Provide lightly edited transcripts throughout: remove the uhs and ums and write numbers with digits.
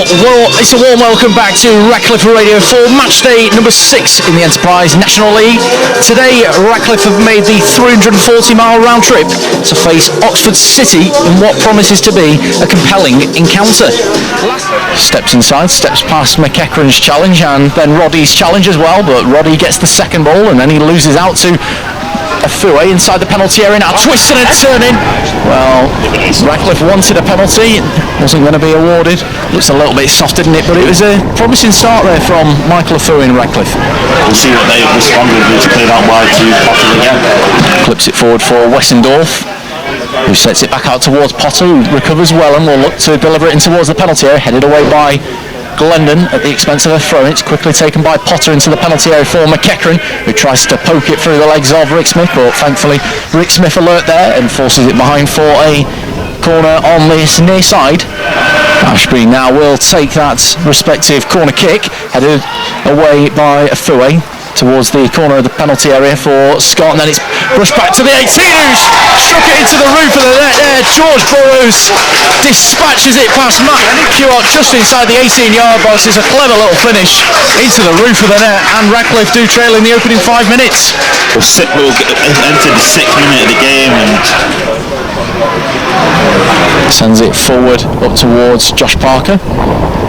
Well, it's a warm welcome back to Radcliffe Radio for match day number 6 in the Enterprise National League. Today, Radcliffe have made the 340-mile round trip to face Oxford City in what promises to be a compelling encounter. Steps inside, steps past McEachran's challenge and then Roddy's challenge as well, but Roddy gets the second ball and then he loses out to Afue inside the penalty area now, twisting and turning. Well, Radcliffe wanted a penalty, it wasn't going to be awarded. Looks a little bit soft, didn't it? But it was a promising start there from Michael Afue in Radcliffe. We'll see what they respond with to play that wide to Potter again. Clips it forward for Wessendorf, who sets it back out towards Potter, who recovers well and will look to deliver it in towards the penalty area, headed away by Glendon at the expense of a throw. It's quickly taken by Potter into the penalty area for McEachran, who tries to poke it through the legs of Rick Smith, but thankfully Rick Smith alert there and forces it behind for a corner on this near side. Ashby now will take that respective corner kick, headed away by Afue towards the corner of the penalty area for Scott, and then it's brushed back to the 18, who's struck it into the roof of the net there. George Burrows dispatches it past Matt Puart just inside the 18-yard box. It's a clever little finish into the roof of the net, and Radcliffe do trail in the opening 5 minutes. We'll entered the 6th minute of the game and sends it forward up towards Josh Parker,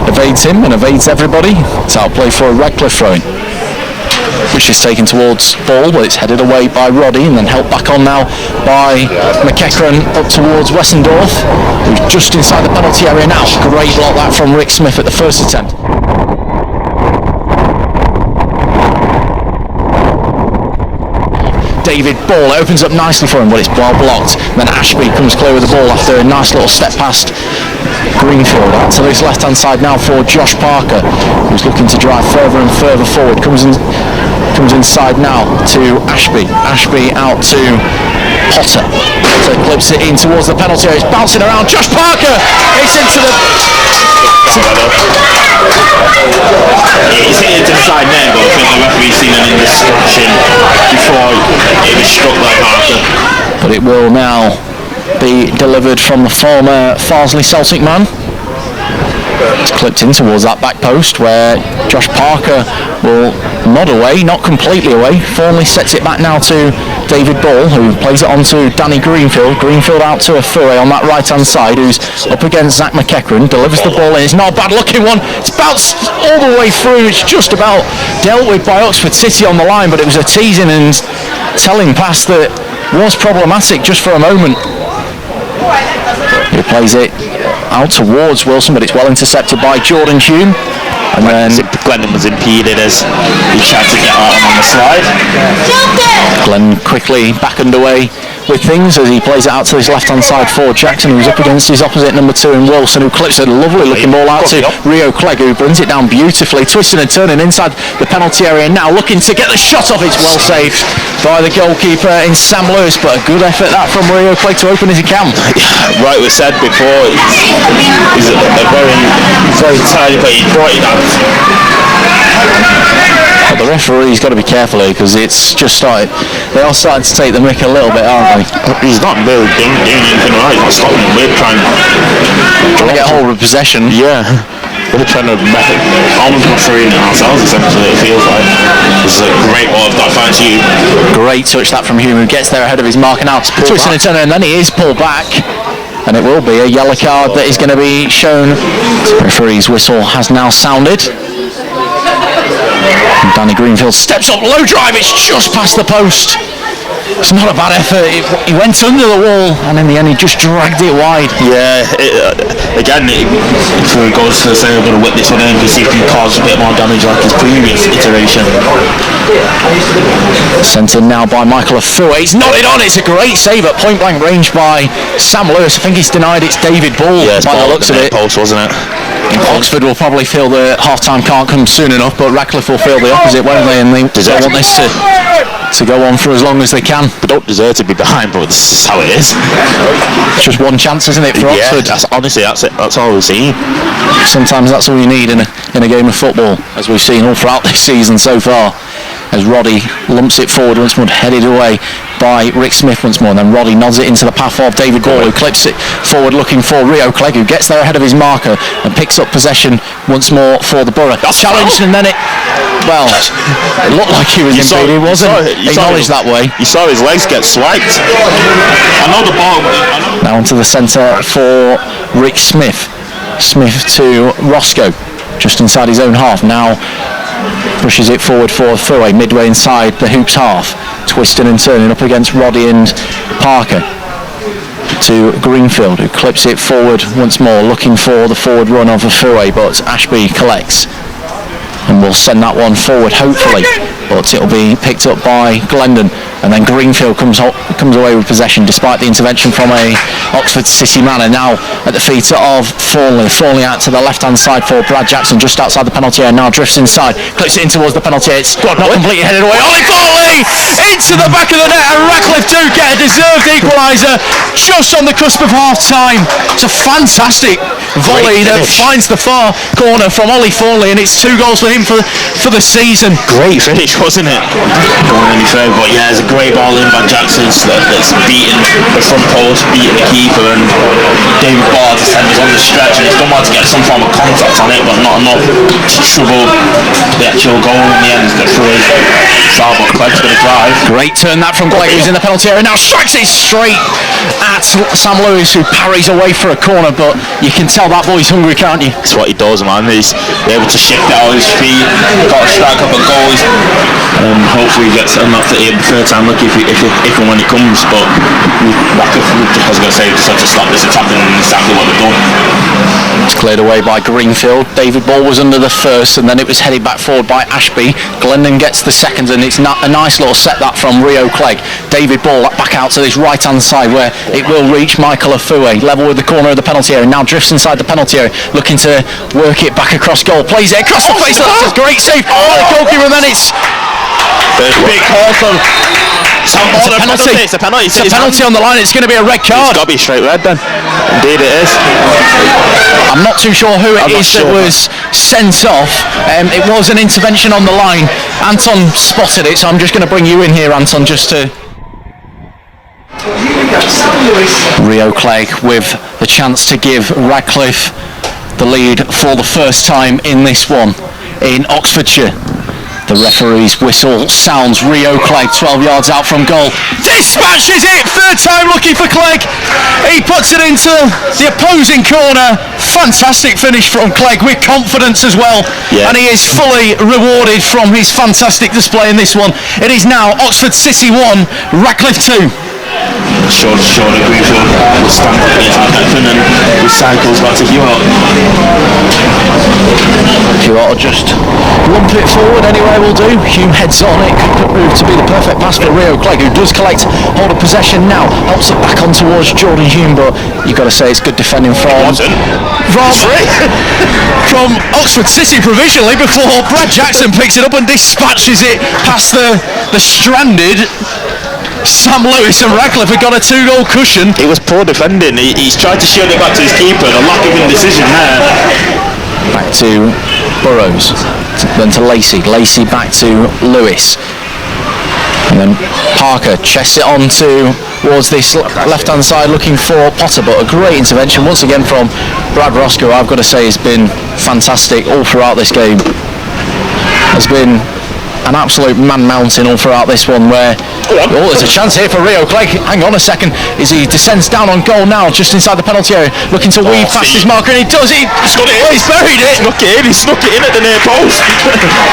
evades him and evades everybody. It's outplay for a Radcliffe throw-in, which is taken towards ball, but it's headed away by Roddy and then helped back on now by McEachran up towards Wessendorf, who's just inside the penalty area now. Great block that from Rick Smith at the first attempt. David Ball, it opens up nicely for him, but it's well blocked. Then Ashby comes clear with the ball after a nice little step past Greenfield. Out to this left hand side now for Josh Parker, who's looking to drive further and further forward. Comes inside now to Ashby. Ashby out to Potter. Potter clips it in towards the penalty area. It's bouncing around. Josh Parker! It's into the... It's hit into the side net, but I think the referee's seen an indiscretion before it was struck by Parker. But it will now be delivered from the former Farsley Celtic man. It's clipped in towards that back post where Josh Parker will nod away, not completely away. Formally sets it back now to David Ball, who plays it on to Danny Greenfield. Greenfield out to Afue on that right hand side, who's up against Zach McEachran, delivers the ball in. It's not a bad looking one, it's bounced all the way through. It's just about dealt with by Oxford City on the line, but it was a teasing and telling pass that was problematic just for a moment. He plays it out towards Wilson, but it's well intercepted by Jordan Hume. And then Glendon was impeded as he tried to get on the slide. Glenn quickly back underway with things as he plays it out to his left hand side for Jackson, who's up against his opposite number 2 in Wilson, who clips a lovely looking ball out to Rio Clegg, who brings it down beautifully, twisting and turning inside the penalty area now, looking to get the shot off. It's well saved by the goalkeeper in Sam Lewis, but a good effort that from Rio Clegg to open as he can. Right, we said before, he's a very tiny, but he brought it down. But the referee's got to be careful here because it's just started. They are starting to take the mick a little bit, aren't they? He's not really doing anything right. He's not stopping. We're trying to get hold of possession. Yeah. We're trying to almost referee ourselves, essentially, it feels like. This is a great ball of that finds Hume. Great touch that from Hume, who gets there ahead of his mark and out. Twisting and turning, and then he is pulled back. And it will be a yellow card that is going to be shown. The referee's whistle has now sounded. And Danny Greenfield steps up, low drive, it's just past the post. It's not a bad effort, he went under the wall and in the end he just dragged it wide. Yeah, again, if he goes to say I'm going to whip this one in to see if he can cause a bit more damage like his previous iteration. Sent in now by Michael Afue, he's nodded on, it's a great save at point blank range by Sam Lewis. I think he's denied it's David Ball by the looks of it. Post, wasn't it? Oxford will probably feel that half-time can't come soon enough, but Radcliffe will feel the opposite, won't they? And they want this to go on for as long as they can. They don't deserve to be behind, but this is how it is. It's just one chance, isn't it, for Oxford? Honestly, that's it. That's all we've seen. Sometimes that's all you need in a game of football, as we've seen all throughout this season so far. As Roddy lumps it forward once more, headed away by Rick Smith once more, and then Roddy nods it into the path of David Ball, who clips it forward looking for Rio Clegg, who gets there ahead of his marker and picks up possession once more for the Borough. That's challenged, and then it looked like he was impeded. He wasn't acknowledged that way. You saw his legs get swiped. I know the ball. Now onto the centre for Rick Smith. Smith to Roscoe, just inside his own half. Now pushes it forward for Thurway, midway inside the hoops half, twisting and turning up against Roddy and Parker. To Greenfield, who clips it forward once more, looking for the forward run of Thurway, but Ashby collects and will send that one forward hopefully, but it'll be picked up by Glendon, and then Greenfield comes away with possession despite the intervention from a Oxford City man. And now at the feet of Thornley out to the left hand side for Brad Jackson, just outside the penalty area, now drifts inside, clips it in towards the penalty area. It's not completely headed away. Ollie Thornley into the back of the net, and Radcliffe do get a deserved equaliser just on the cusp of half time. It's a fantastic volley that finds the far corner from Ollie Thornley, and it's 2 goals for him for the season. Great finish, wasn't it? Going any further, but yeah, it's a great ball in by Jackson that's beaten the front post, beaten the keeper, and David Ball defenders on the stretch, and he's done well to get some form of contact on it, but not enough to trouble the actual goal in the end. Get through his foul, but Clegg's going to drive. Great turn that from Clegg, who's in the penalty area, now strikes it straight at Sam Lewis, who parries away for a corner, but you can tell that boy's hungry, can't you? That's what he does, man. He's able to shift out his feet, got to strike up a goal, and hopefully he gets enough to the third time lucky if and when it comes. But I was going to say, just have to stop this attack, and exactly what they've done. It's cleared away by Greenfield. David Ball was under the first, and then it was headed back forward by Ashby. Glendon gets the second, and it's not a nice little set that from Rio Clegg. David Ball back out to this right hand side where it will reach Michael Afue, level with the corner of the penalty area. Now drifts inside the penalty area, looking to work it back across goal. Plays it across the face. That's a great save by the goalkeeper, and then it's big call from It's a penalty on the line. It's going to be a red card. It's got to be straight red then. Indeed it is. I'm not too sure who it is that was sent off. It was an intervention on the line. Anton spotted it, so I'm just going to bring you in here, Anton, just to... Rio Clegg with the chance to give Radcliffe the lead for the first time in this one in Oxfordshire. The referee's whistle sounds. Rio Clegg 12 yards out from goal dispatches it, third time lucky for Clegg. He puts it into the opposing corner. Fantastic finish from Clegg with confidence as well, and he is fully rewarded from his fantastic display in this one. It is now Oxford City 1, Radcliffe 2. Short Greenfield will stand up against Radcliffe and recycles back to Hewitt. Hewitt will just lump it forward anyway, will do. Hume heads on, it could prove to be the perfect pass for Rio Clegg, who does collect hold of possession now, helps it back on towards Jordan Hume, but you've got to say it's good defending from Oxford City provisionally before Brad Jackson picks it up and dispatches it past the stranded Sam Lewis, and Radcliffe had got a 2-goal cushion. It was poor defending. He's tried to shield it back to his keeper. The lack of indecision there. Back to Burrows, then to Lacey back to Lewis, and then Parker chests it on towards this left hand side looking for Potter, but a great intervention once again from Brad Roscoe. I've got to say has been fantastic all throughout this game. Has been an absolute man mountain all throughout this one, where there's a chance here for Rio Clegg. Hang on a second, as he descends down on goal now, just inside the penalty area, looking to weave past his marker, and he does. He's buried it. He snuck it in at the near post.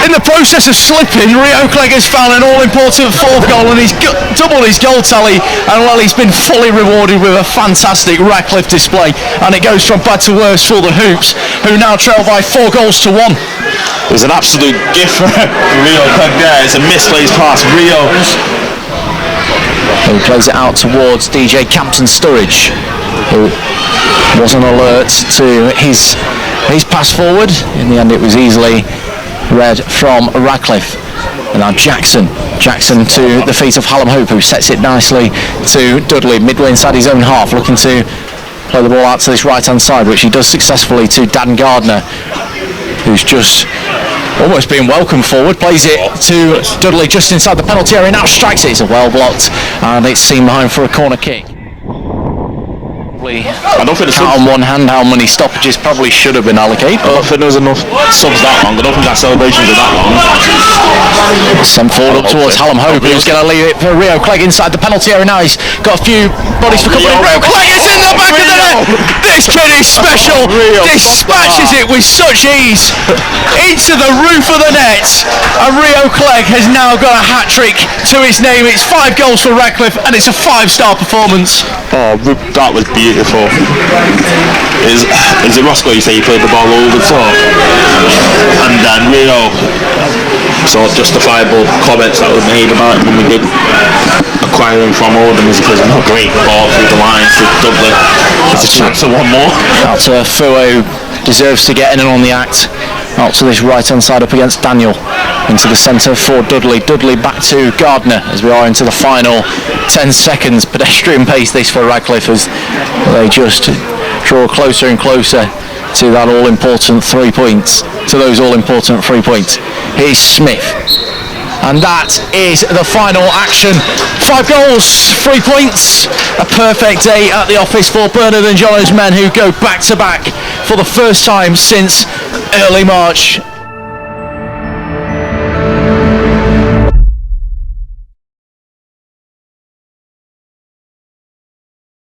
In the process of slipping, Rio Clegg has found an all-important fourth goal, and he's doubled his goal tally, and well, he's been fully rewarded with a fantastic Radcliffe display, and it goes from bad to worse for the Hoops, who now trail by 4 goals to 1. It was an absolute gift for Rio Clegg there. It's a misplaced pass. Rio who plays it out towards DJ Campton Sturridge, who wasn't alert to his pass forward. In the end it was easily read from Radcliffe. And now Jackson to the feet of Hallam Hope, who sets it nicely to Dudley midway inside his own half, looking to play the ball out to this right hand side, which he does successfully to Dan Gardner, who's just almost being welcomed forward, plays it to Dudley just inside the penalty area, now strikes it, it's a well blocked, and it's seen behind for a corner kick. I don't think the count on one hand how many stoppages probably should have been allocated. I don't think there was enough subs that long. I don't think that celebrations are that long. Sent forward up towards Hallam Hope, who's going to leave it for Rio Clegg inside the penalty area. Now he's got a few bodies for company. Rio Clegg is in the back of the net. This kid is special. Dispatches it with such ease into the roof of the net. And Rio Clegg has now got a hat-trick to his name. It's 5 goals for Radcliffe and it's a 5-star performance. Oh, that was beautiful. Is it Roscoe, you say he played the ball over the top? And then Rio, so justifiable comments that were made about him when we did acquire him from Oldham, is because not great ball through the line to Dudley. There's a chance of one more. Out to Fuo, deserves to get in and on the act. Out to this right hand side up against Daniel. Into the centre for Dudley. Dudley back to Gardner as we are into the final 10 seconds. Pedestrian pace this for Radcliffe as they just draw closer and closer to that all-important 3 points. To those all-important 3 points. Here's Smith. And that is the final action. 5 goals, 3 points. A perfect day at the office for Bernard and Jono's men, who go back to back for the first time since early March.